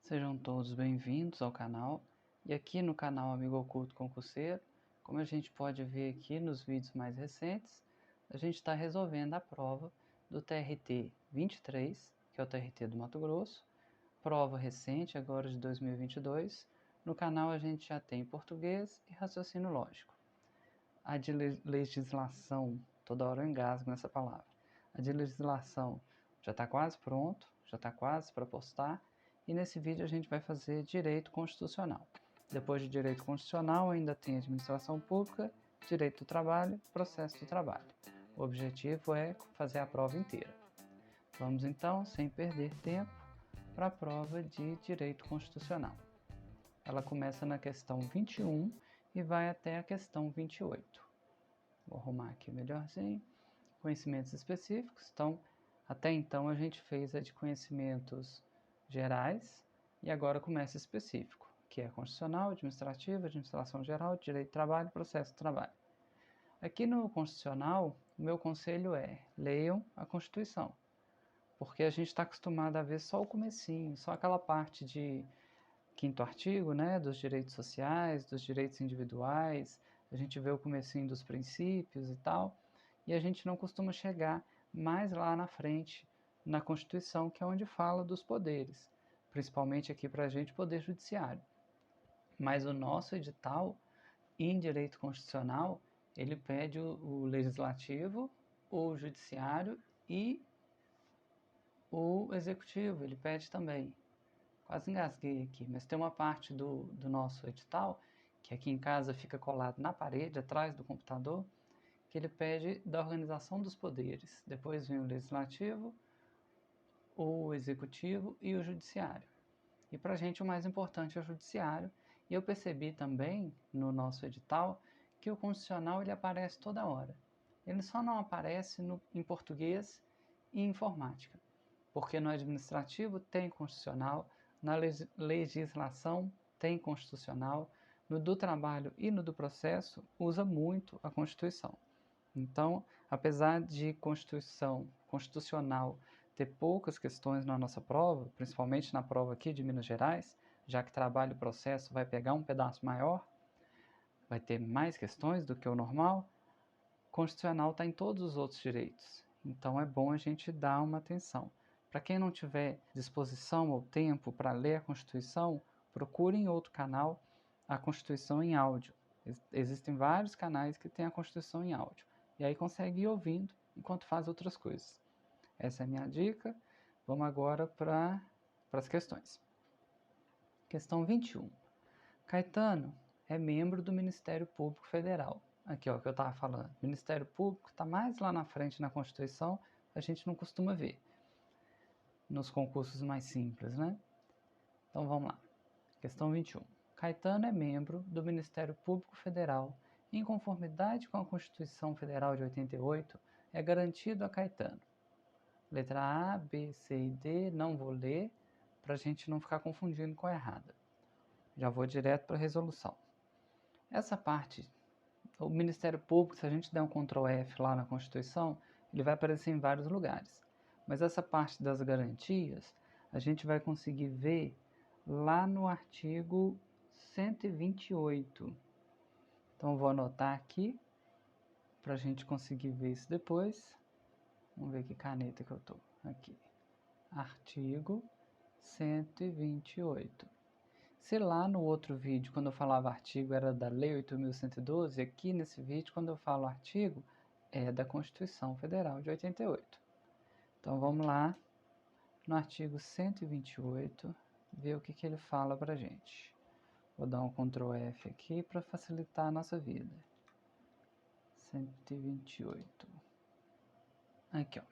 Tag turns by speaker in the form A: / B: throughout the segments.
A: Sejam todos bem-vindos ao canal. E aqui no canal Amigo Oculto Concurseiro, como a gente pode ver aqui nos vídeos mais recentes, a gente está resolvendo a prova do TRT 23, que é o TRT do Mato Grosso, prova recente agora de 2022. No canal a gente já tem português e raciocínio lógico. A de legislação, toda hora eu engasgo nessa palavra, a de legislação já está quase pronto, já está quase para postar. E nesse vídeo a gente vai fazer direito constitucional. Depois de direito constitucional ainda tem administração pública, direito do trabalho, processo do trabalho. O objetivo é fazer a prova inteira. Vamos então, sem perder tempo, para a prova de direito constitucional. Ela começa na questão 21 e vai até a questão 28. Vou arrumar aqui melhorzinho. Conhecimentos específicos. Então, até então a gente fez a de conhecimentos gerais e agora começa específico, que é constitucional, administrativo, administração geral, direito do trabalho, processo do trabalho. Aqui no constitucional, o meu conselho é: leiam a Constituição, porque a gente está acostumado a ver só o comecinho, só aquela parte de 5º artigo, né, dos direitos sociais, dos direitos individuais, a gente vê o comecinho dos princípios e tal, e a gente não costuma chegar mais lá na frente, na Constituição, que é onde fala dos poderes, principalmente aqui para a gente, poder judiciário. Mas o nosso edital, em direito constitucional, ele pede o legislativo, o judiciário e o executivo, ele pede também. Quase engasguei aqui, mas tem uma parte do nosso edital, que aqui em casa fica colado na parede, atrás do computador, que ele pede da organização dos poderes. Depois vem o legislativo, o executivo e o judiciário. E para a gente o mais importante é o judiciário. E eu percebi também no nosso edital que o constitucional ele aparece toda hora. Ele só não aparece em português e informática, porque no administrativo tem constitucional, na legislação tem constitucional, no do trabalho e no do processo usa muito a Constituição. Então, apesar de constitucional ter poucas questões na nossa prova, principalmente na prova aqui de Minas Gerais, já que trabalho e processo vai pegar um pedaço maior, vai ter mais questões do que o normal, constitucional está em todos os outros direitos. Então é bom a gente dar uma atenção. Para quem não tiver disposição ou tempo para ler a Constituição, procure em outro canal a Constituição em áudio. Existem vários canais que têm a Constituição em áudio. E aí consegue ir ouvindo enquanto faz outras coisas. Essa é a minha dica. Vamos agora para as questões. Questão 21. Caetano é membro do Ministério Público Federal. Aqui, ó, o que eu estava falando. Ministério Público está mais lá na frente na Constituição, a gente não costuma ver nos concursos mais simples, né? Então vamos lá. Questão 21. Caetano é membro do Ministério Público Federal. Em conformidade com a Constituição Federal de 88, é garantido a Caetano. Letra A, B, C e D, não vou ler, para a gente não ficar confundindo com a errada. Já vou direto para a resolução. Essa parte, o Ministério Público, se a gente der um Ctrl F lá na Constituição, ele vai aparecer em vários lugares. Mas essa parte das garantias, a gente vai conseguir ver lá no artigo 128. Então, vou anotar aqui, para a gente conseguir ver isso depois. Vamos ver que caneta que eu estou. Aqui. Artigo 128. Se lá no outro vídeo, quando eu falava artigo, era da Lei 8.112, aqui nesse vídeo, quando eu falo artigo, é da Constituição Federal de 88. Então vamos lá, no artigo 128, ver o que ele fala pra gente. Vou dar um Ctrl F aqui para facilitar a nossa vida. 128. Aqui, ó.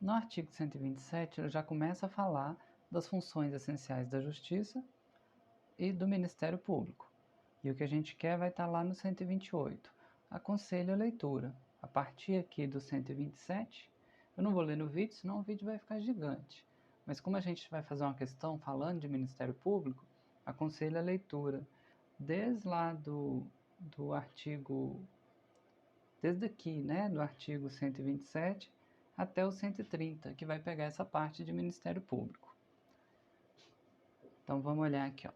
A: No artigo 127, ele já começa a falar das funções essenciais da Justiça e do Ministério Público. E o que a gente quer vai estar lá no 128. Aconselho a leitura. A partir aqui do 127, eu não vou ler no vídeo, senão o vídeo vai ficar gigante. Mas como a gente vai fazer uma questão falando de Ministério Público, aconselho a leitura desde lá do artigo, desde aqui, né, do artigo 127 até o 130, que vai pegar essa parte de Ministério Público. Então vamos olhar aqui, ó.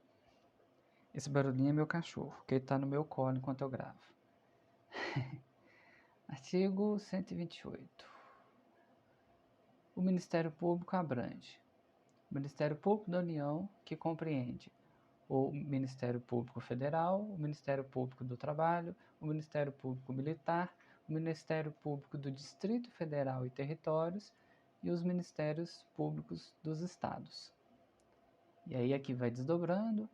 A: Esse barulhinho é meu cachorro, que ele tá no meu colo enquanto eu gravo. Artigo 128. O Ministério Público abrange o Ministério Público da União, que compreende o Ministério Público Federal, o Ministério Público do Trabalho, o Ministério Público Militar, o Ministério Público do Distrito Federal e Territórios e os Ministérios Públicos dos Estados. E aí aqui vai desdobrando,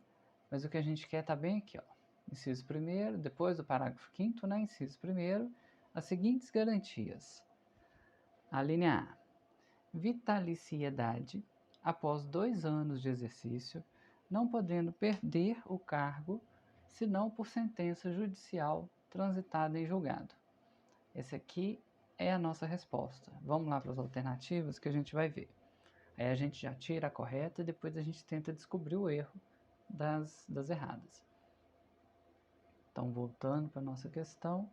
A: mas o que a gente quer tá bem aqui, ó. Inciso 1º, depois do parágrafo 5º, né? Inciso 1º, as seguintes garantias. A linha A. Vitaliciedade após 2 anos de exercício, não podendo perder o cargo, senão por sentença judicial transitada em julgado. Essa aqui é a nossa resposta. Vamos lá para as alternativas que a gente vai ver. Aí a gente já tira a correta e depois a gente tenta descobrir o erro das erradas. Então, voltando para a nossa questão,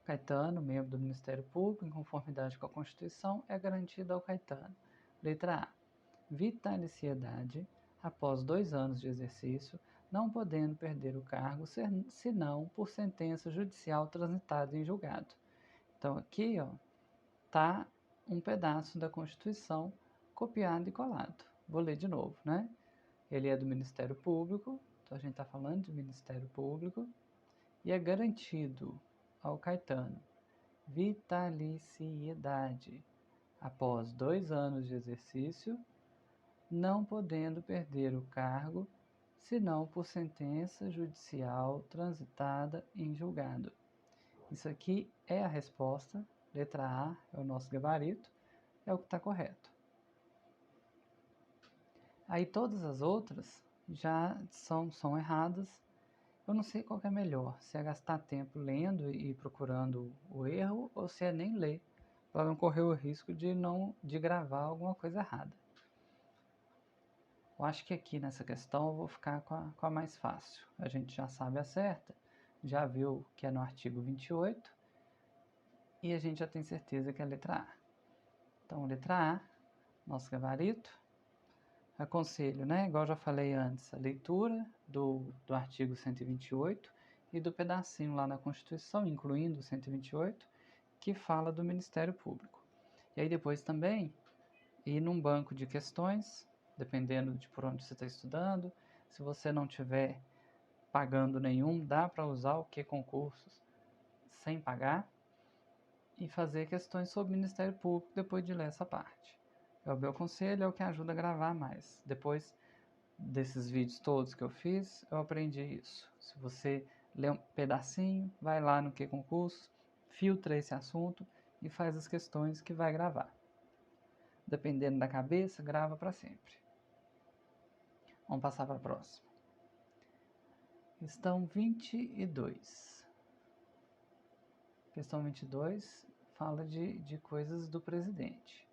A: Caetano, membro do Ministério Público, em conformidade com a Constituição, é garantido ao Caetano. Letra A. Vitaliciedade após 2 anos de exercício, não podendo perder o cargo, senão por sentença judicial transitada em julgado. Então, aqui, ó, tá um pedaço da Constituição copiado e colado. Vou ler de novo, né? Ele é do Ministério Público, então a gente está falando de Ministério Público, e é garantido ao Caetano vitaliciedade após 2 anos de exercício, não podendo perder o cargo, senão por sentença judicial transitada em julgado. Isso aqui é a resposta, letra A é o nosso gabarito, é o que está correto. Aí todas as outras já são erradas. Eu não sei qual que é melhor, se é gastar tempo lendo e procurando o erro, ou se é nem ler, para não correr o risco de gravar alguma coisa errada. Eu acho que aqui nessa questão eu vou ficar com a mais fácil. A gente já sabe a certa, já viu que é no artigo 28, e a gente já tem certeza que é a letra A. Então, letra A, nosso gabarito. Aconselho, né, igual já falei antes, a leitura do artigo 128 e do pedacinho lá na Constituição, incluindo o 128, que fala do Ministério Público. E aí depois também ir num banco de questões, dependendo de por onde você está estudando. Se você não tiver pagando nenhum, dá para usar o Q-Concursos sem pagar e fazer questões sobre o Ministério Público depois de ler essa parte. É o meu conselho, é o que ajuda a gravar mais. Depois desses vídeos todos que eu fiz, eu aprendi isso. Se você lê um pedacinho, vai lá no Q-Concursos, filtra esse assunto e faz as questões que vai gravar. Dependendo da cabeça, grava para sempre. Vamos passar para a próxima. Questão 22. Questão 22 fala de coisas do presidente.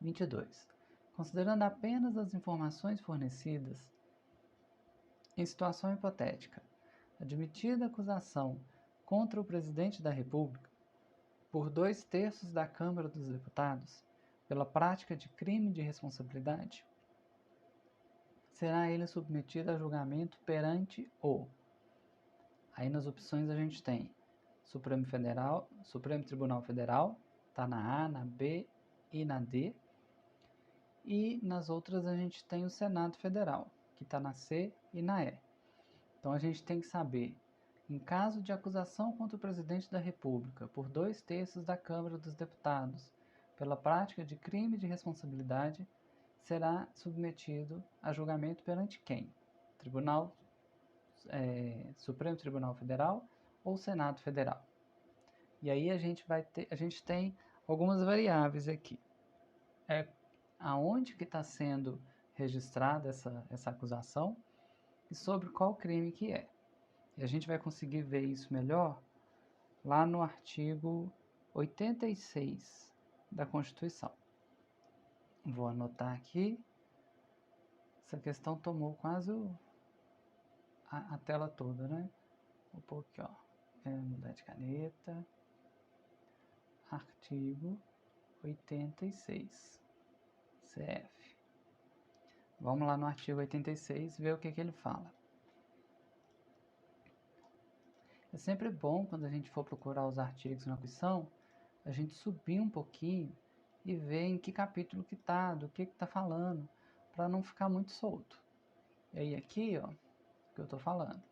A: 22. Considerando apenas as informações fornecidas, em situação hipotética, admitida acusação contra o presidente da República por 2/3 da Câmara dos Deputados pela prática de crime de responsabilidade, será ele submetido a julgamento perante o... Aí nas opções a gente tem Supremo Tribunal Federal, tá na A, na B e na D. E nas outras a gente tem o Senado Federal, que está na C e na E. Então a gente tem que saber, em caso de acusação contra o presidente da República por 2/3 da Câmara dos Deputados pela prática de crime de responsabilidade, será submetido a julgamento perante quem? Supremo Tribunal Federal ou Senado Federal. E aí a gente tem algumas variáveis aqui. Aonde que está sendo registrada essa acusação e sobre qual crime que é. E a gente vai conseguir ver isso melhor lá no artigo 86 da Constituição. Vou anotar aqui. Essa questão tomou quase a tela toda, né? Vou pôr aqui, ó. Mudar de caneta. Artigo 86. CF. Vamos lá no artigo 86 ver o que ele fala. É sempre bom, quando a gente for procurar os artigos na Constituição, a gente subir um pouquinho e ver em que capítulo que tá, do que tá falando, para não ficar muito solto. E aí aqui, ó, o que eu tô falando.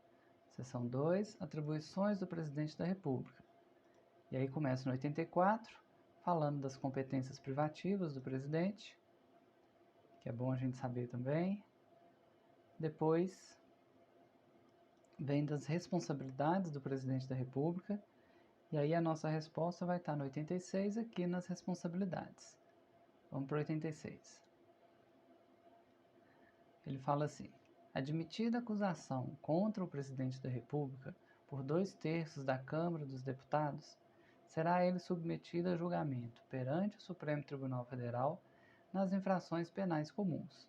A: Seção 2, atribuições do Presidente da República. E aí começa no 84, falando das competências privativas do presidente, que é bom a gente saber também. Depois vem das responsabilidades do Presidente da República, e aí a nossa resposta vai estar no 86 aqui nas responsabilidades. Vamos para o 86. Ele fala assim: admitida acusação contra o Presidente da República por 2/3 da Câmara dos Deputados, será ele submetido a julgamento perante o Supremo Tribunal Federal nas infrações penais comuns,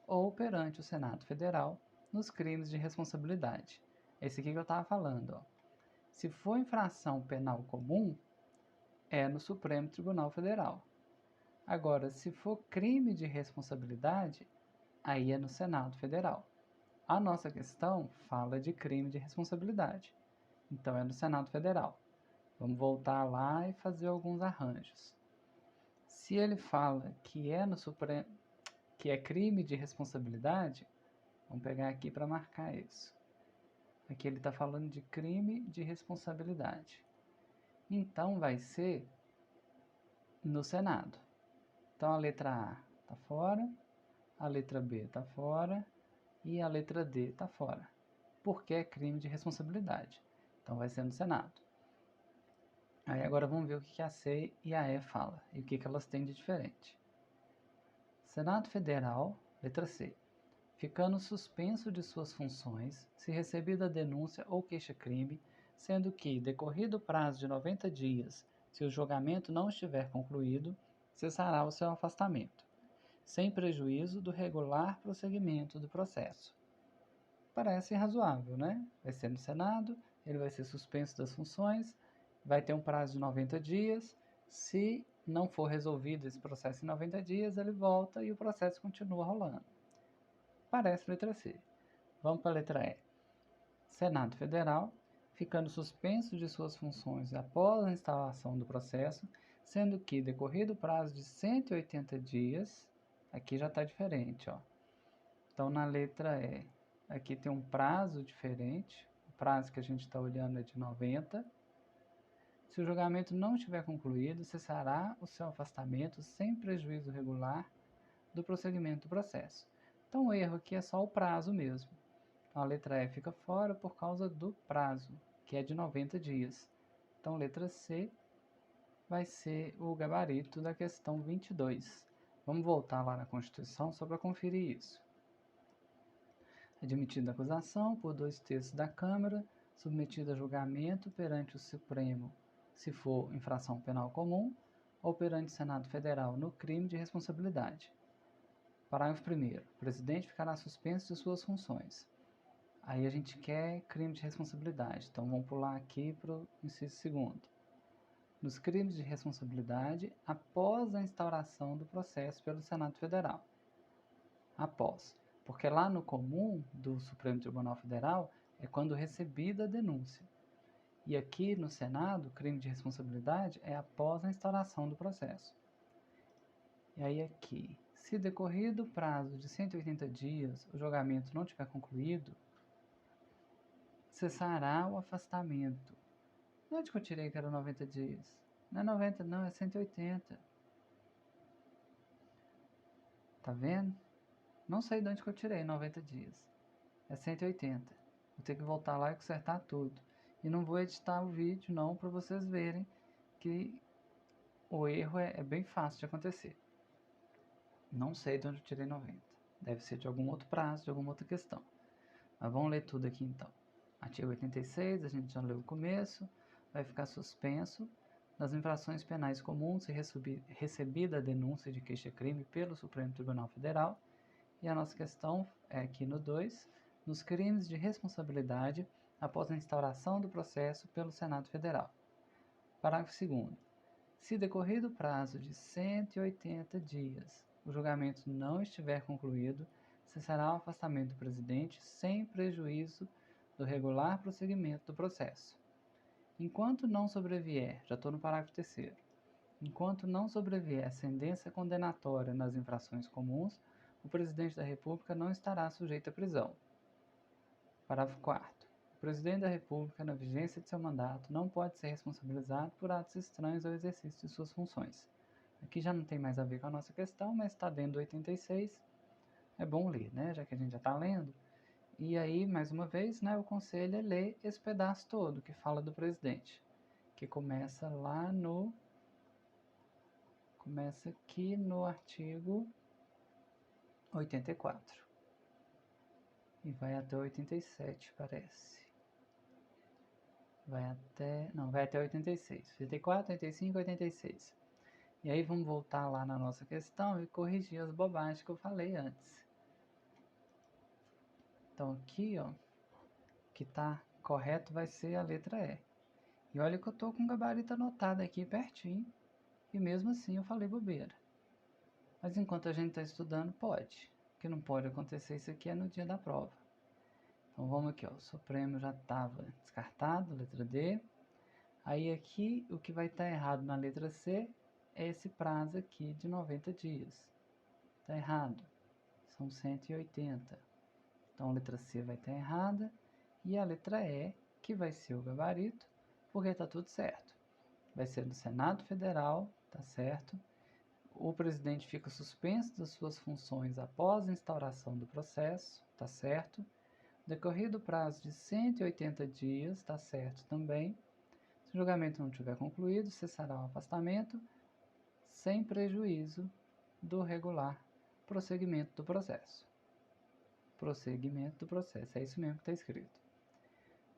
A: ou perante o Senado Federal nos crimes de responsabilidade. Esse aqui que eu estava falando, ó. Se for infração penal comum, é no Supremo Tribunal Federal. Agora, se for crime de responsabilidade, aí é no Senado Federal. A nossa questão fala de crime de responsabilidade, então é no Senado Federal. Vamos voltar lá e fazer alguns arranjos. Se ele fala que é no Supremo, que é crime de responsabilidade, vamos pegar aqui para marcar isso. Aqui ele está falando de crime de responsabilidade. Então vai ser no Senado. Então a letra A está fora, a letra B está fora e a letra D está fora, porque é crime de responsabilidade. Então vai ser no Senado. Aí agora vamos ver o que a C e a E falam e o que elas têm de diferente. Senado Federal, letra C. Ficando suspenso de suas funções, se recebida denúncia ou queixa-crime, sendo que, decorrido o prazo de 90 dias, se o julgamento não estiver concluído, cessará o seu afastamento, sem prejuízo do regular prosseguimento do processo. Parece razoável, né? Vai ser no Senado, ele vai ser suspenso das funções, vai ter um prazo de 90 dias, se não for resolvido esse processo em 90 dias, ele volta e o processo continua rolando. Parece letra C. Vamos para a letra E. Senado Federal, ficando suspenso de suas funções após a instalação do processo, sendo que, decorrido o prazo de 180 dias, aqui já está diferente, ó. Então, na letra E, aqui tem um prazo diferente, o prazo que a gente está olhando é de 90. Se o julgamento não estiver concluído, cessará o seu afastamento sem prejuízo regular do prosseguimento do processo. Então, o erro aqui é só o prazo mesmo. Então, a letra E fica fora por causa do prazo, que é de 90 dias. Então, letra C vai ser o gabarito da questão 22. Vamos voltar lá na Constituição só para conferir isso. Admitida a acusação por 2/3 da Câmara, submetida a julgamento perante o Supremo, se for infração penal comum, ou perante o Senado Federal no crime de responsabilidade. Parágrafo 1º. O presidente ficará suspenso de suas funções. Aí a gente quer crime de responsabilidade, então vamos pular aqui para o inciso 2º. Nos crimes de responsabilidade, após a instauração do processo pelo Senado Federal. Após, porque lá no comum do Supremo Tribunal Federal é quando recebida a denúncia. E aqui no Senado, crime de responsabilidade é após a instauração do processo. E aí aqui, se decorrido o prazo de 180 dias o julgamento não tiver concluído, cessará o afastamento. De onde que eu tirei que era 90 dias? Não é 90 não, é 180. Tá vendo? Não sei de onde que eu tirei 90 dias. É 180. Vou ter que voltar lá e consertar tudo. E não vou editar o vídeo não, para vocês verem que o erro é bem fácil de acontecer. Não sei de onde eu tirei 90. Deve ser de algum outro prazo, de alguma outra questão. Mas vamos ler tudo aqui então. Artigo 86, a gente já leu o começo. Vai ficar suspenso. Nas infrações penais comuns, se recebida a denúncia de queixa-crime pelo Supremo Tribunal Federal. E a nossa questão é aqui no 2, nos crimes de responsabilidade após a instauração do processo pelo Senado Federal. Parágrafo 2º. Se decorrido o prazo de 180 dias, o julgamento não estiver concluído, cessará o afastamento do presidente sem prejuízo do regular prosseguimento do processo. Enquanto não sobrevier, já estou no parágrafo 3º, enquanto não sobrevier sentença condenatória nas infrações comuns, o presidente da República não estará sujeito à prisão. Parágrafo 4º. O presidente da República, na vigência de seu mandato, não pode ser responsabilizado por atos estranhos ao exercício de suas funções. Aqui já não tem mais a ver com a nossa questão, mas está dentro do 86. É bom ler, né? Já que a gente já está lendo. E aí, mais uma vez, né, o conselho é ler esse pedaço todo que fala do presidente, que começa lá no... Começa aqui no artigo 84. E vai até 87, parece. Vai até 86. 84, 85, 86. E aí vamos voltar lá na nossa questão e corrigir as bobagens que eu falei antes. Então aqui, ó, que tá correto vai ser a letra E. E olha que eu tô com o gabarito anotado aqui pertinho, e mesmo assim eu falei bobeira. Mas enquanto a gente está estudando, pode. O que não pode acontecer isso aqui é no dia da prova. Então vamos aqui, ó, o Supremo já estava descartado, letra D. Aí aqui, o que vai estar errado na letra C é esse prazo aqui de 90 dias. Está errado, são 180. Então a letra C vai estar errada e a letra E, que vai ser o gabarito, porque está tudo certo. Vai ser do Senado Federal, tá certo? O presidente fica suspenso das suas funções após a instauração do processo, tá certo? Decorrido o prazo de 180 dias, está certo também. Se o julgamento não tiver concluído, cessará o afastamento sem prejuízo do regular prosseguimento do processo. Prosseguimento do processo, é isso mesmo que está escrito.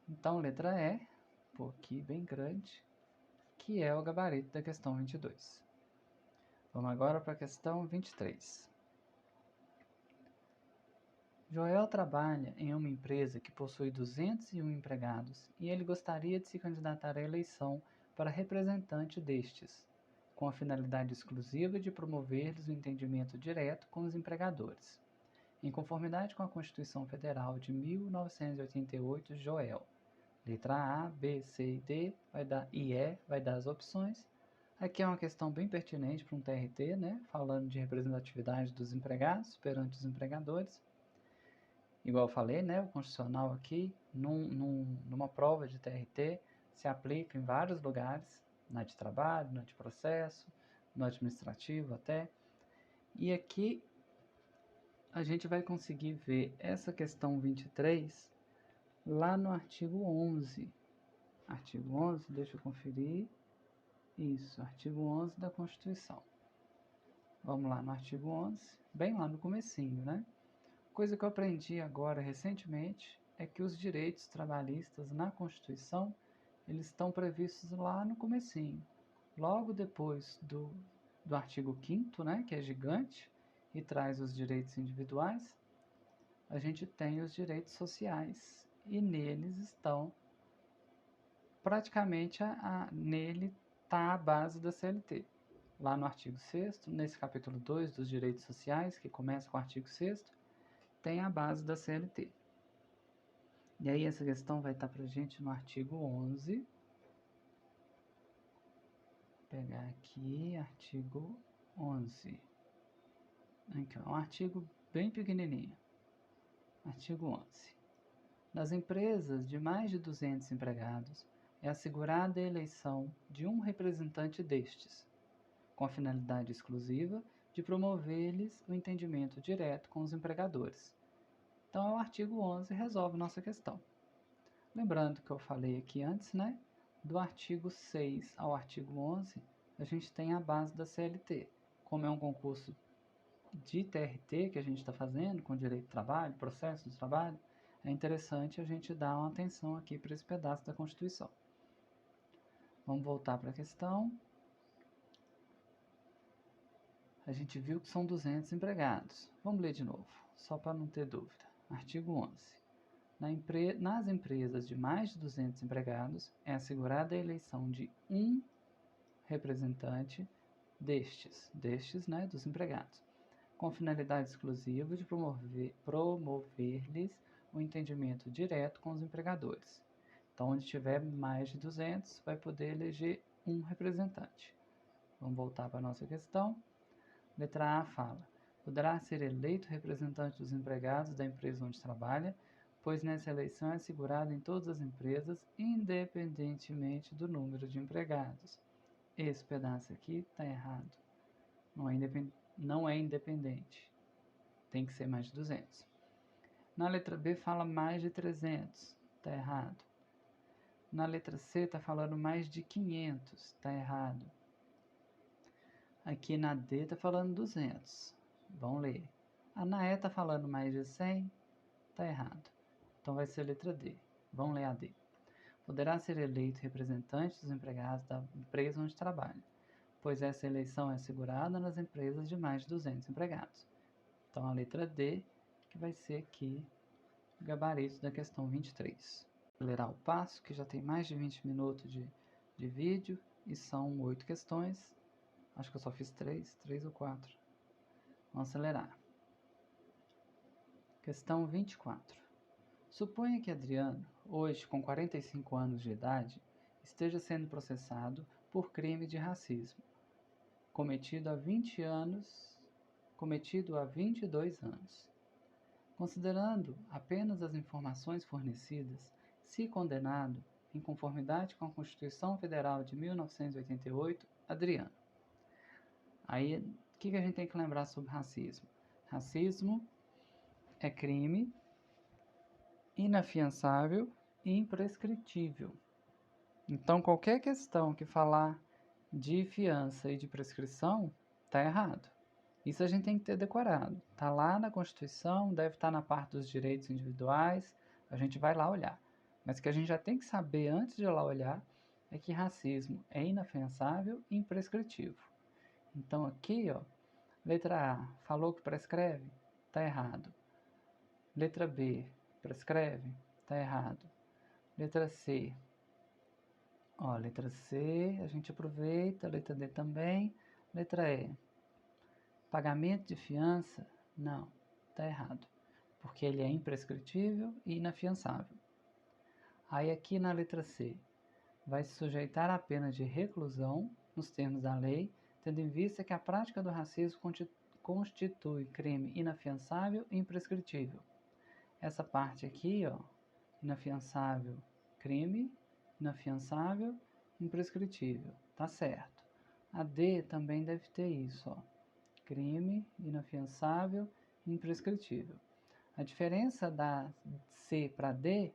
A: Então, letra E, por aqui bem grande, que é o gabarito da questão 22. Vamos agora para a questão 23. Joel trabalha em uma empresa que possui 201 empregados e ele gostaria de se candidatar à eleição para representante destes, com a finalidade exclusiva de promover-lhes o entendimento direto com os empregadores. Em conformidade com a Constituição Federal de 1988, Joel, letra A, B, C e D, vai dar as opções. Aqui é uma questão bem pertinente para um TRT, né? Falando de representatividade dos empregados perante os empregadores. Igual eu falei, né, o constitucional aqui, numa prova de TRT, se aplica em vários lugares, na de trabalho, na de processo, no administrativo até. E aqui a gente vai conseguir ver essa questão 23 lá no artigo 11. Artigo 11, deixa eu conferir. Isso, artigo 11 da Constituição. Vamos lá no artigo 11, bem lá no comecinho, né? Coisa que eu aprendi agora recentemente é que os direitos trabalhistas na Constituição, eles estão previstos lá no comecinho. Logo depois do artigo 5º, né, que é gigante, e traz os direitos individuais, a gente tem os direitos sociais, e neles estão, praticamente, nele está a base da CLT. Lá no artigo 6º, nesse capítulo 2 dos direitos sociais, que começa com o artigo 6º, tem a base da CLT. E aí essa questão vai estar pra gente no artigo 11. Vou pegar aqui, artigo 11. Aqui, ó, um artigo bem pequenininho. Artigo 11. Nas empresas de mais de 200 empregados, é assegurada a eleição de um representante destes, com a finalidade exclusiva de promover-lhes o entendimento direto com os empregadores. Então, o artigo 11 resolve nossa questão. Lembrando que eu falei aqui antes, né? Do artigo 6 ao artigo 11, a gente tem a base da CLT. Como é um concurso de TRT que a gente está fazendo, com direito de trabalho, processo de trabalho, é interessante a gente dar uma atenção aqui para esse pedaço da Constituição. Vamos voltar para a questão. A gente viu que são 200 empregados. Vamos ler de novo, só para não ter dúvida. Artigo 11. Nas empresas de mais de 200 empregados, é assegurada a eleição de um representante destes, né, dos empregados, com finalidade exclusiva de promover-lhes o entendimento direto com os empregadores. Então, onde tiver mais de 200, vai poder eleger um representante. Vamos voltar para a nossa questão. Letra A fala: poderá ser eleito representante dos empregados da empresa onde trabalha, pois nessa eleição é assegurado em todas as empresas, independentemente do número de empregados. Esse pedaço aqui está errado. Não é independente. Tem que ser mais de 200. Na letra B fala mais de 300. Está errado. Na letra C está falando mais de 500. Está errado. Aqui na D está falando 200. Vamos ler. Na E está falando mais de 100. Está errado. Então vai ser a letra D. Vamos ler a D. Poderá ser eleito representante dos empregados da empresa onde trabalha, pois essa eleição é assegurada nas empresas de mais de 200 empregados. Então a letra D, que vai ser aqui o gabarito da questão 23. Vou acelerar o passo, que já tem mais de 20 minutos de vídeo e são 8 questões. Acho que eu só fiz 3 ou 4. Vamos acelerar. Questão 24. Suponha que Adriano, hoje com 45 anos de idade, esteja sendo processado por crime de racismo, cometido há 22 anos. Considerando apenas as informações fornecidas, se condenado, em conformidade com a Constituição Federal de 1988, Adriano. Aí, o que a gente tem que lembrar sobre racismo? Racismo é crime inafiançável e imprescritível. Então, qualquer questão que falar de fiança e de prescrição, está errado. Isso a gente tem que ter decorado. Está lá na Constituição, deve estar na parte dos direitos individuais, a gente vai lá olhar. Mas o que a gente já tem que saber antes de ir lá olhar é que racismo é inafiançável e imprescritível. Então aqui, ó, letra A, falou que prescreve? Está errado. Letra B, prescreve? Está errado. Letra C, ó, letra C, a gente aproveita, letra D também. Letra E, pagamento de fiança? Não, está errado, porque ele é imprescritível e inafiançável. Aí aqui na letra C, vai se sujeitar à pena de reclusão, nos termos da lei, tendo em vista que a prática do racismo constitui crime inafiançável e imprescritível. Essa parte aqui, ó, inafiançável, crime, inafiançável, imprescritível, tá certo. A D também deve ter isso, ó, crime, inafiançável, imprescritível. A diferença da C para D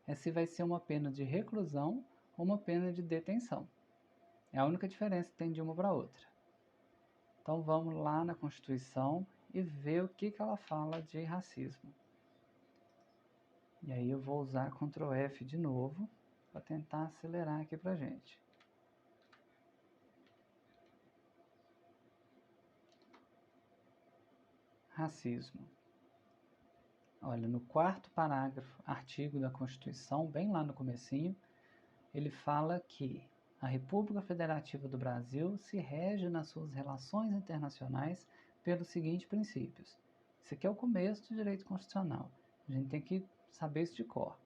A: é se vai ser uma pena de reclusão ou uma pena de detenção. É a única diferença que tem de uma para outra. Então vamos lá na Constituição e ver o que ela fala de racismo. E aí eu vou usar Ctrl F de novo para tentar acelerar aqui para a gente. Racismo. Olha, no 4º parágrafo, artigo da Constituição, bem lá no comecinho, ele fala que a República Federativa do Brasil se rege nas suas relações internacionais pelos seguintes princípios. Isso aqui é o começo do direito constitucional. A gente tem que saber isso de cor.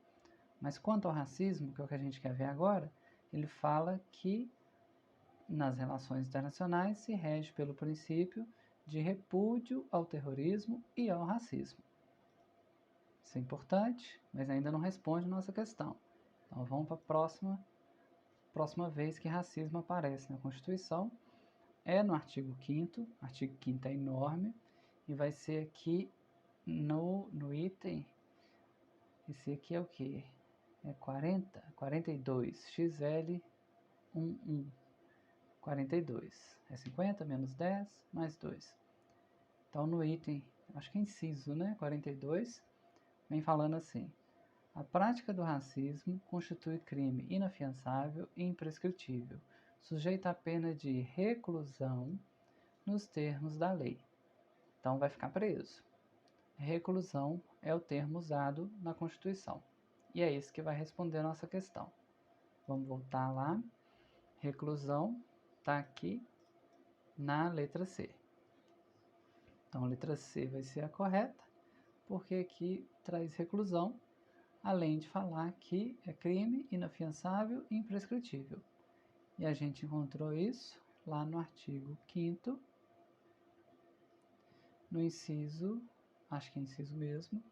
A: Mas quanto ao racismo, que é o que a gente quer ver agora, ele fala que nas relações internacionais se rege pelo princípio de repúdio ao terrorismo e ao racismo. Isso é importante, mas ainda não responde a nossa questão. Então vamos para a próxima vez que racismo aparece na Constituição. É no artigo 5º, o artigo 5º é enorme, e vai ser aqui no item, esse aqui é o que? É 42, XL11, 42. É 50 menos 10, mais 2. Então no item, acho que é inciso, né? 42, vem falando assim: a prática do racismo constitui crime inafiançável e imprescritível, sujeito à pena de reclusão nos termos da lei. Então vai ficar preso. Reclusão é o termo usado na Constituição. E é isso que vai responder a nossa questão. Vamos voltar lá. Reclusão está aqui na letra C. Então, a letra C vai ser a correta, porque aqui traz reclusão, além de falar que é crime inafiançável e imprescritível. E a gente encontrou isso lá no artigo 5º, no inciso, acho que é inciso mesmo,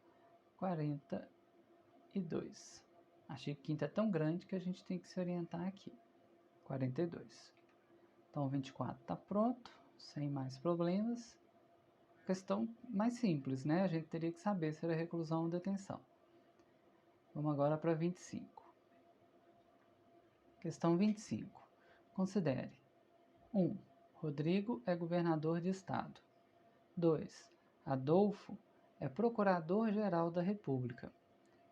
A: 42. Artigo 5º é tão grande que a gente tem que se orientar aqui. 42. Então, 24 está pronto, sem mais problemas. Questão mais simples, né? A gente teria que saber se era reclusão ou detenção. Vamos agora para 25. Questão 25. Considere: 1. Rodrigo é governador de estado. 2. Adolfo é procurador-geral da República.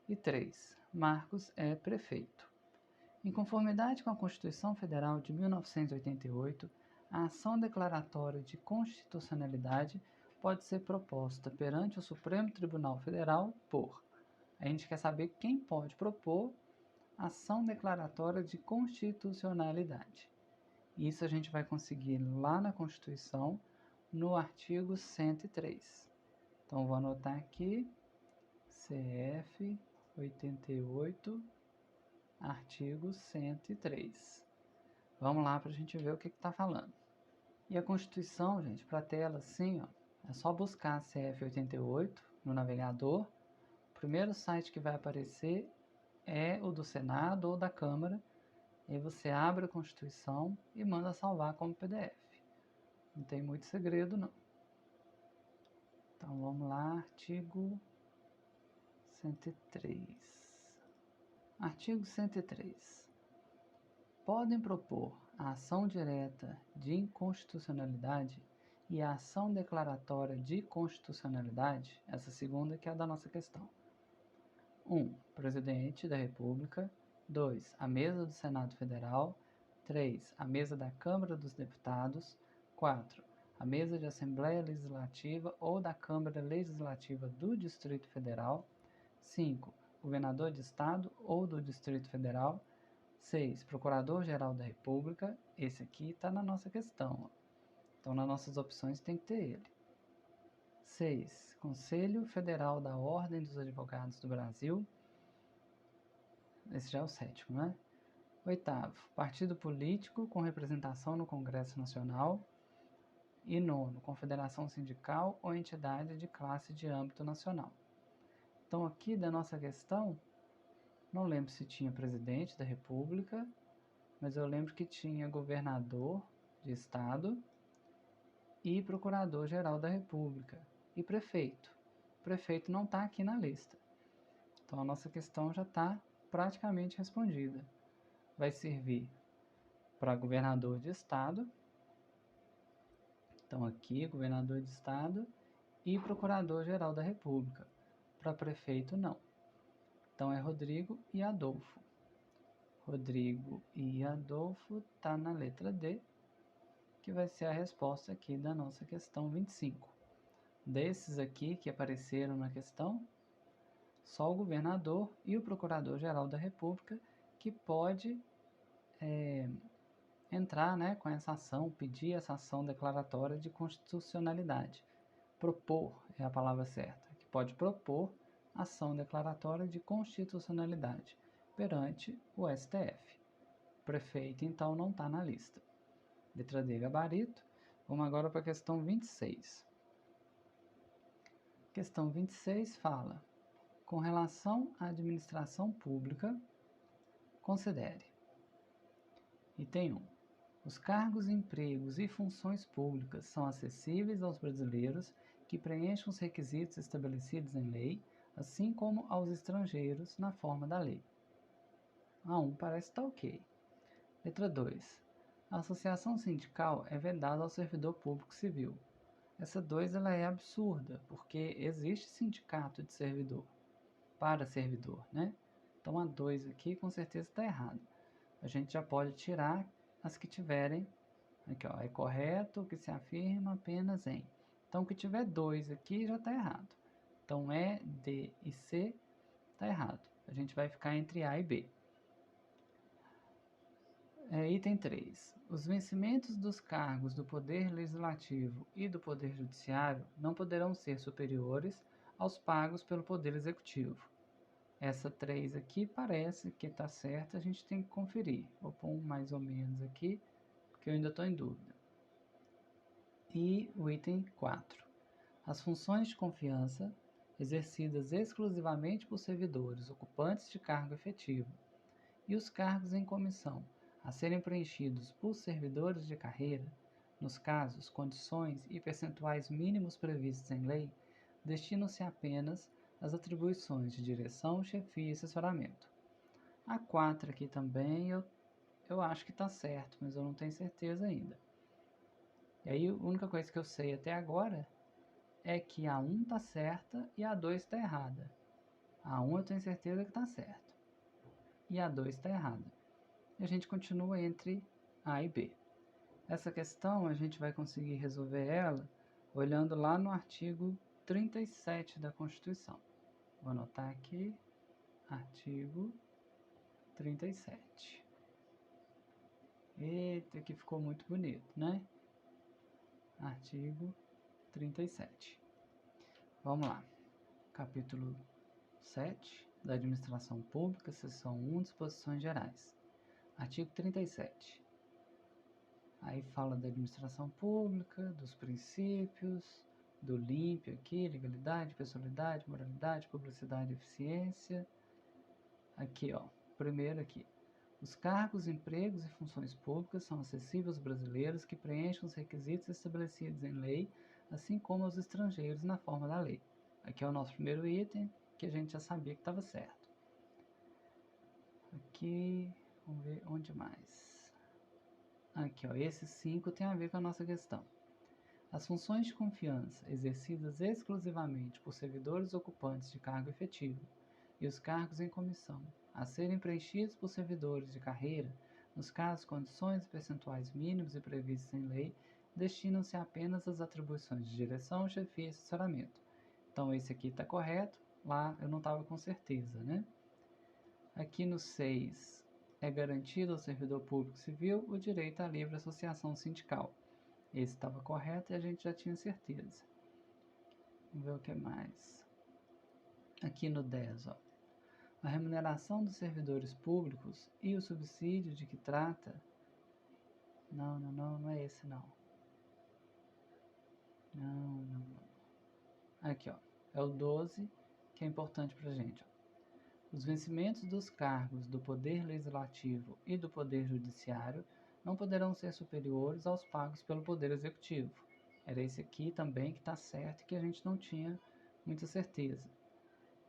A: E 3. Marcos é prefeito. Em conformidade com a Constituição Federal de 1988, a ação declaratória de constitucionalidade pode ser proposta perante o Supremo Tribunal Federal por... A gente quer saber quem pode propor ação declaratória de constitucionalidade. Isso a gente vai conseguir lá na Constituição, no artigo 103. Então, vou anotar aqui, CF 88, artigo 103. Vamos lá para a gente ver o que está falando. E a Constituição, gente, para a tela assim, ó, é só buscar CF 88 no navegador. O primeiro site que vai aparecer é o do Senado ou da Câmara. E aí você abre a Constituição e manda salvar como PDF. Não tem muito segredo, não. Então, vamos lá, artigo 103. Artigo 103. Podem propor a ação direta de inconstitucionalidade e a ação declaratória de constitucionalidade, essa segunda que é a da nossa questão. 1. Presidente da República. 2. A mesa do Senado Federal. 3. A mesa da Câmara dos Deputados. 4. A mesa de Assembleia Legislativa ou da Câmara Legislativa do Distrito Federal. 5. Governador de Estado ou do Distrito Federal. 6. Procurador-Geral da República. Esse aqui está na nossa questão. Então, nas nossas opções tem que ter ele. 6. Conselho Federal da Ordem dos Advogados do Brasil. Esse já é o 7º, né? 8º. Partido político com representação no Congresso Nacional. E 9º. Confederação sindical ou entidade de classe de âmbito nacional. Então, aqui da nossa questão, não lembro se tinha presidente da República, mas eu lembro que tinha governador de estado e procurador-geral da República e prefeito. O prefeito não está aqui na lista. Então, a nossa questão já está praticamente respondida. Vai servir para governador de estado. Então, aqui, governador de estado e procurador-geral da República. Para prefeito, não. Então, é Rodrigo e Adolfo. Rodrigo e Adolfo está na letra D, que vai ser a resposta aqui da nossa questão 25. Desses aqui que apareceram na questão, só o governador e o procurador-geral da República que pode entrar, né, com essa ação, pedir essa ação declaratória de constitucionalidade. Propor é a palavra certa, que pode propor ação declaratória de constitucionalidade perante o STF. O prefeito, então, não está na lista. Letra D, gabarito. Vamos agora para a questão 26. Questão 26 fala: com relação à administração pública, considere. Item 1. Os cargos, empregos e funções públicas são acessíveis aos brasileiros que preenchem os requisitos estabelecidos em lei, assim como aos estrangeiros na forma da lei. A 1 parece estar ok. Letra 2. A associação sindical é vedada ao servidor público civil. Essa 2 ela é absurda, porque existe sindicato de servidor, para servidor, né? Então a 2 aqui com certeza está errada. A gente já pode tirar as que tiverem, aqui ó, é correto que se afirma apenas em. Então o que tiver 2 aqui já está errado. Então E, D e C está errado. A gente vai ficar entre A e B. Item 3. Os vencimentos dos cargos do Poder Legislativo e do Poder Judiciário não poderão ser superiores aos pagos pelo Poder Executivo. Essa 3 aqui parece que está certa, a gente tem que conferir. Vou pôr um mais ou menos aqui, porque eu ainda estou em dúvida. E o item 4. As funções de confiança, exercidas exclusivamente por servidores ocupantes de cargo efetivo, e os cargos em comissão, a serem preenchidos por servidores de carreira, nos casos, condições e percentuais mínimos previstos em lei, destinam-se apenas às atribuições de direção, chefia e assessoramento. A 4 aqui também eu acho que está certo, mas eu não tenho certeza ainda. E aí a única coisa que eu sei até agora é que a 1 está certa e a 2 está errada. A 1 eu tenho certeza que está certa e a 2 está errada. E a gente continua entre A e B. Essa questão a gente vai conseguir resolver ela olhando lá no artigo 37 da Constituição. Vou anotar aqui, artigo 37. Eita, que ficou muito bonito, né? Artigo 37. Vamos lá. Capítulo 7 da Administração Pública, seção 1, disposições gerais. Artigo 37. Aí fala da administração pública, dos princípios, do LIMP aqui, legalidade, pessoalidade, moralidade, publicidade e eficiência. Aqui, ó, primeiro aqui. Os cargos, empregos e funções públicas são acessíveis aos brasileiros que preenchem os requisitos estabelecidos em lei, assim como aos estrangeiros na forma da lei. Aqui é o nosso primeiro item, que a gente já sabia que estava certo. Aqui, vamos ver onde mais. Aqui, ó, esses 5 tem a ver com a nossa questão. As funções de confiança exercidas exclusivamente por servidores ocupantes de cargo efetivo e os cargos em comissão, a serem preenchidos por servidores de carreira, nos casos, condições e percentuais mínimos e previstos em lei, destinam-se apenas às atribuições de direção, chefia e assessoramento. Então, esse aqui está correto, lá eu não estava com certeza, né? Aqui no 6, é garantido ao servidor público civil o direito à livre associação sindical. Esse estava correto e a gente já tinha certeza. Vamos ver o que mais. Aqui no 10, ó. A remuneração dos servidores públicos e o subsídio de que trata... Não é esse não. Não. Aqui, ó. É o 12, que é importante pra gente, ó. Os vencimentos dos cargos do Poder Legislativo e do Poder Judiciário não poderão ser superiores aos pagos pelo Poder Executivo. Era esse aqui também que está certo e que a gente não tinha muita certeza.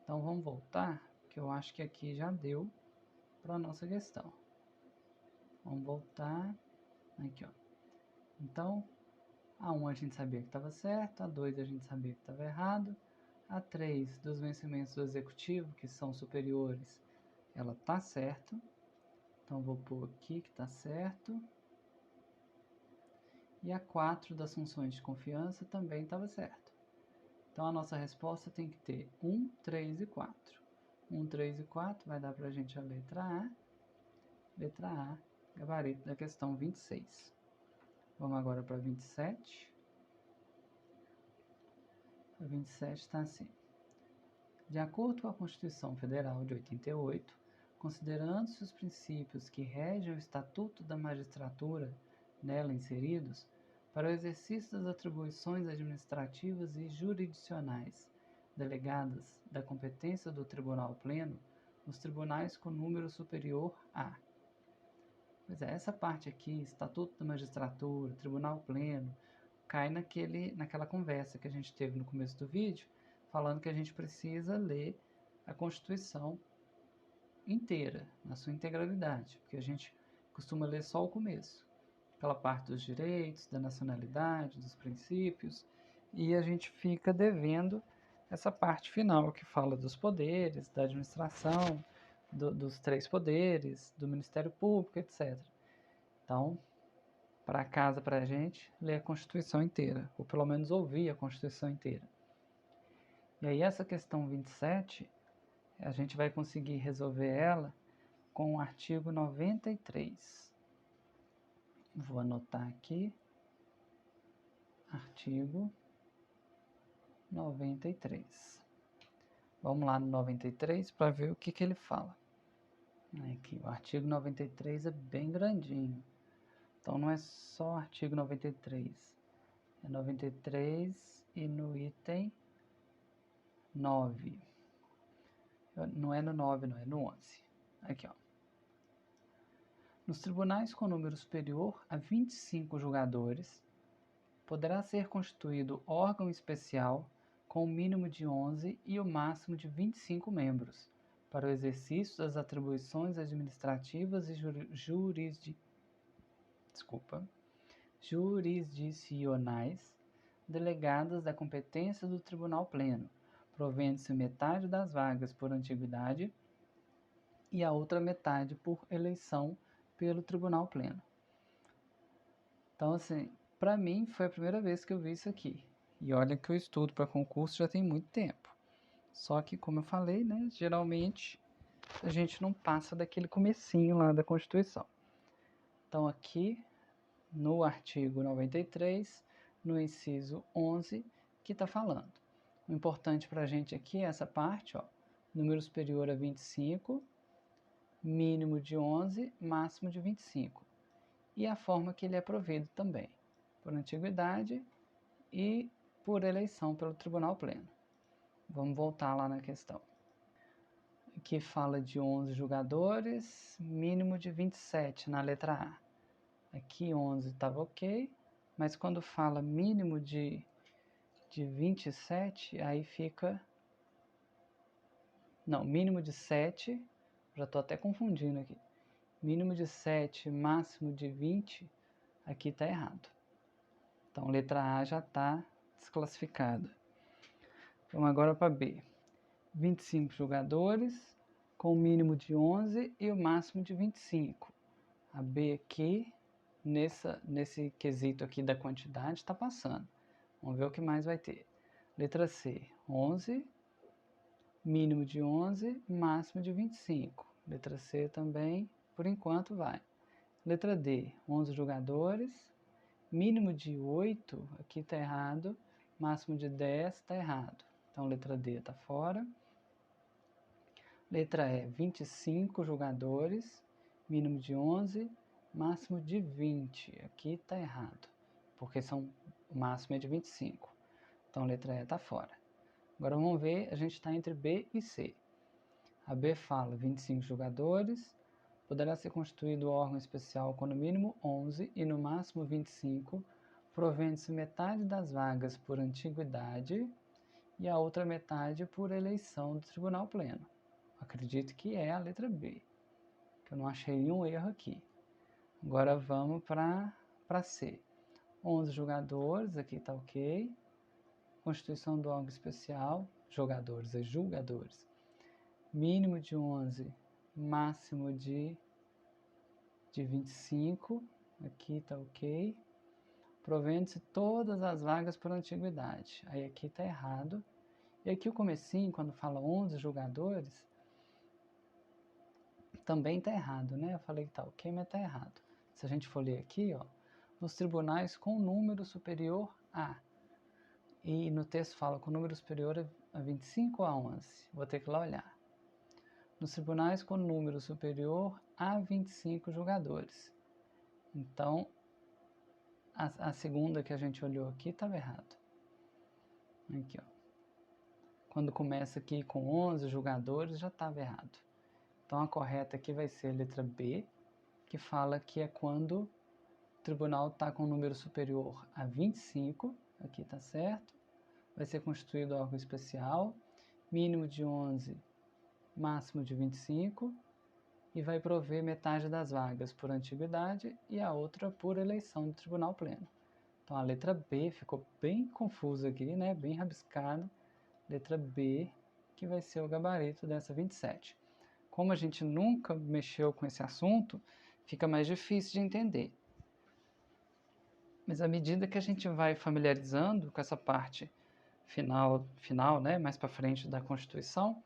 A: Então vamos voltar, que eu acho que aqui já deu para a nossa questão. Vamos voltar aqui, ó. Então, a 1 a gente sabia que estava certo, a 2 a gente sabia que estava errado, a 3 dos vencimentos do Executivo, que são superiores, ela está certa. Então vou pôr aqui que está certo. E a 4 das funções de confiança também estava certo. Então a nossa resposta tem que ter 1, 3 e 4. 1, 3 e 4 vai dar para a gente a letra A. Letra A, gabarito da questão 26. Vamos agora para 27. A 27 está assim. De acordo com a Constituição Federal de 88, considerando-se os princípios que regem o Estatuto da Magistratura nela inseridos, para o exercício das atribuições administrativas e jurisdicionais delegadas da competência do Tribunal Pleno, os tribunais com número superior a... Pois é, essa parte aqui, Estatuto da Magistratura, Tribunal Pleno, cai naquela conversa que a gente teve no começo do vídeo, falando que a gente precisa ler a Constituição inteira, na sua integralidade, porque a gente costuma ler só o começo, aquela parte dos direitos, da nacionalidade, dos princípios, e a gente fica devendo essa parte final que fala dos poderes, da administração, dos 3 poderes, do Ministério Público, etc. Então, para casa, para a gente, ler a Constituição inteira, ou pelo menos ouvir a Constituição inteira. E aí essa questão 27, a gente vai conseguir resolver ela com o artigo 93. Vou anotar aqui, artigo 93. Vamos lá no 93 para ver o que ele fala. Aqui, o artigo 93 é bem grandinho. Então não é só o artigo 93. É 93 e no item 9. Não é no 9, não, é no 11. Aqui, ó. Nos tribunais com número superior a 25 julgadores, poderá ser constituído órgão especial com o mínimo de 11 e o máximo de 25 membros, para o exercício das atribuições administrativas e jurisdicionais delegadas da competência do Tribunal Pleno, provendo-se metade das vagas por antiguidade e a outra metade por eleição pelo Tribunal Pleno. Então, assim, para mim foi a primeira vez que eu vi isso aqui. E olha que eu estudo para concurso já tem muito tempo. Só que, como eu falei, né, geralmente a gente não passa daquele comecinho lá da Constituição. Então, aqui no artigo 93, no inciso 11, que está falando. O importante para a gente aqui é essa parte, ó, número superior a 25, mínimo de 11, máximo de 25. E a forma que ele é provido também, por antiguidade e por eleição pelo Tribunal Pleno. Vamos voltar lá na questão. Aqui fala de 11 julgadores, mínimo de 27 na letra A. Aqui 11 estava ok, mas quando fala mínimo de 27, aí fica... Não, mínimo de 7, já estou até confundindo aqui. Mínimo de 7, máximo de 20, aqui está errado. Então, letra A já está desclassificada. Vamos agora para B. 25 jogadores, com o mínimo de 11 e o máximo de 25. A B aqui, nesse quesito aqui da quantidade, está passando. Vamos ver o que mais vai ter. Letra C, 11, mínimo de 11, máximo de 25. Letra C também, por enquanto, vai. Letra D, 11 jogadores, mínimo de 8, aqui está errado, máximo de 10 está errado. Então, letra D está fora. Letra E, 25 jogadores, mínimo de 11, máximo de 20. Aqui está errado, porque o máximo é de 25. Então, letra E está fora. Agora vamos ver, a gente está entre B e C. A B fala 25 jogadores, poderá ser constituído órgão especial com no mínimo 11 e no máximo 25, provendo-se metade das vagas por antiguidade e a outra metade por eleição do Tribunal Pleno. Acredito que é a letra B, que eu não achei nenhum erro aqui. Agora vamos para C. 11 jogadores, aqui está ok. Constituição do órgão especial, jogadores, é julgadores. Mínimo de 11, máximo de 25, aqui está ok. Provendo-se todas as vagas por antiguidade. Aí aqui está errado. E aqui o comecinho, quando fala 11 jogadores, também está errado, né? Eu falei que está ok, mas está errado. Se a gente for ler aqui, ó, nos tribunais com número superior a. E no texto fala com número superior a 25 ou a 11. Vou ter que ir lá olhar. Nos tribunais com número superior a 25 jogadores. Então, a segunda que a gente olhou aqui estava errado. Aqui, ó. Quando começa aqui com 11 jogadores, já estava errado. Então, a correta aqui vai ser a letra B, que fala que é quando o tribunal está com um número superior a 25, aqui está certo, vai ser constituído órgão especial, mínimo de 11, máximo de 25, e vai prover metade das vagas por antiguidade e a outra por eleição do Tribunal Pleno. Então, a letra B ficou bem confusa aqui, né? Bem rabiscada. Letra B, que vai ser o gabarito dessa 27. Como a gente nunca mexeu com esse assunto, fica mais difícil de entender. Mas à medida que a gente vai familiarizando com essa parte final, né, mais para frente da Constituição,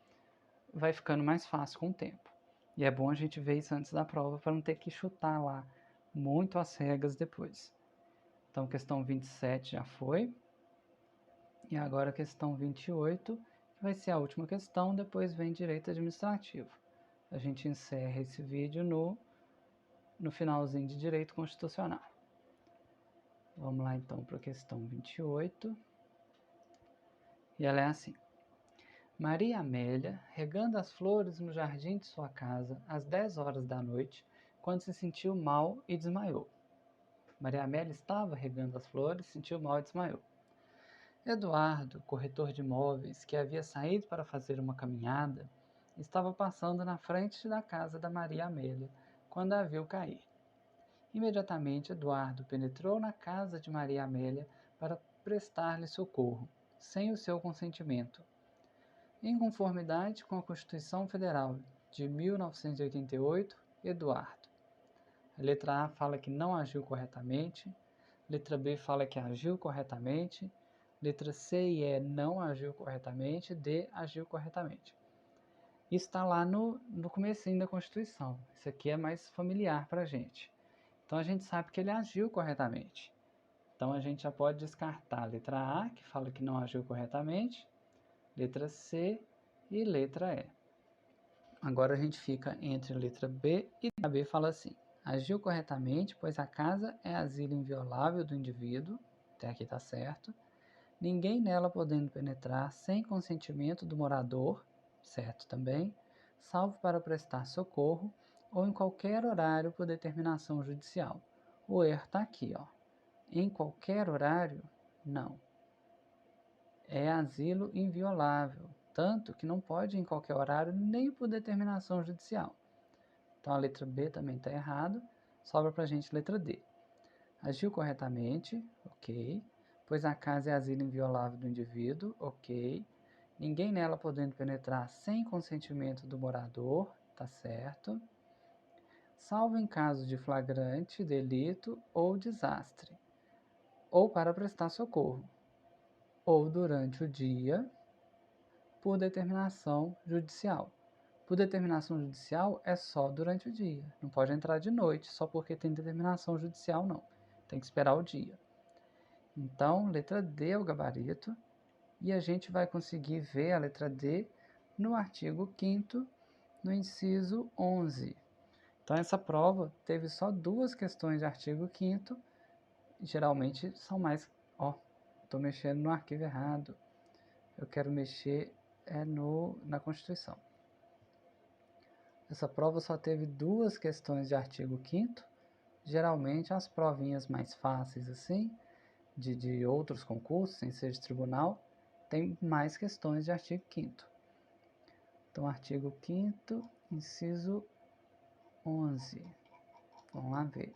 A: vai ficando mais fácil com o tempo. E é bom a gente ver isso antes da prova para não ter que chutar lá muito às cegas depois. Então, questão 27 já foi. E agora a questão 28, que vai ser a última questão, depois vem direito administrativo. A gente encerra esse vídeo no finalzinho de direito constitucional. Vamos lá então para a questão 28. E ela é assim. Maria Amélia, regando as flores no jardim de sua casa às 10 horas da noite, quando se sentiu mal e desmaiou. Maria Amélia estava regando as flores, sentiu mal e desmaiou. Eduardo, corretor de imóveis, que havia saído para fazer uma caminhada, estava passando na frente da casa da Maria Amélia, quando a viu cair. Imediatamente, Eduardo penetrou na casa de Maria Amélia para prestar-lhe socorro, sem o seu consentimento. Em conformidade com a Constituição Federal de 1988, Eduardo. A letra A fala que não agiu corretamente, letra B fala que agiu corretamente, letra C e E não agiu corretamente, D agiu corretamente. Isso está lá no comecinho da Constituição. Isso aqui é mais familiar para a gente. Então a gente sabe que ele agiu corretamente. Então a gente já pode descartar a letra A, que fala que não agiu corretamente, letra C e letra E. Agora a gente fica entre a letra B e a B fala assim: agiu corretamente, pois a casa é asilo inviolável do indivíduo, até aqui está certo, ninguém nela podendo penetrar sem consentimento do morador, certo também, salvo para prestar socorro ou em qualquer horário por determinação judicial. O erro está aqui, ó. Em qualquer horário, não. É asilo inviolável, tanto que não pode em qualquer horário nem por determinação judicial. Então a letra B também está errado, sobra para a gente a letra D. Agiu corretamente, ok. Pois a casa é asilo inviolável do indivíduo, ok. Ninguém nela podendo penetrar sem consentimento do morador, tá certo. Salvo em caso de flagrante, delito ou desastre, ou para prestar socorro, ou durante o dia, por determinação judicial. Por determinação judicial é só durante o dia, não pode entrar de noite, só porque tem determinação judicial não, tem que esperar o dia. Então, letra D é o gabarito, e a gente vai conseguir ver a letra D no artigo 5º, no inciso 11. Então, essa prova teve só 2 questões de artigo 5º, geralmente são mais... Ó, estou mexendo no arquivo errado, eu quero mexer na Constituição. Essa prova só teve 2 questões de artigo 5º, geralmente as provinhas mais fáceis assim, de outros concursos, sem ser de tribunal, tem mais questões de artigo 5º. Então, artigo 5º, inciso 11. Vamos lá ver.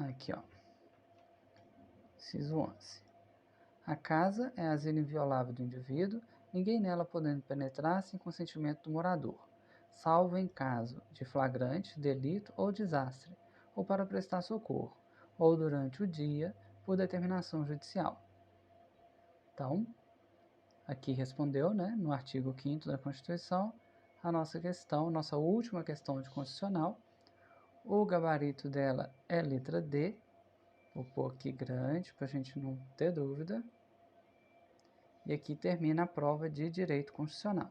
A: Aqui, ó. Inciso 11. A casa é asilo inviolável do indivíduo, ninguém nela podendo penetrar sem consentimento do morador, salvo em caso de flagrante, delito ou desastre, ou para prestar socorro, ou durante o dia, por determinação judicial. Então, aqui respondeu, né, no artigo 5º da Constituição, a nossa questão, nossa última questão de constitucional. O gabarito dela é letra D, vou pôr aqui grande para a gente não ter dúvida. E aqui termina a prova de Direito Constitucional.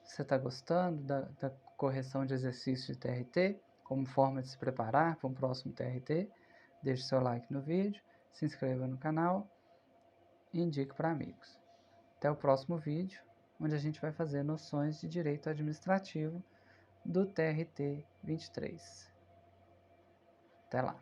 A: Você está gostando da correção de exercício de TRT, como forma de se preparar para um próximo TRT? Deixe seu like no vídeo, se inscreva no canal e indique para amigos. Até o próximo vídeo, onde a gente vai fazer noções de direito administrativo do TRT 23. Até lá!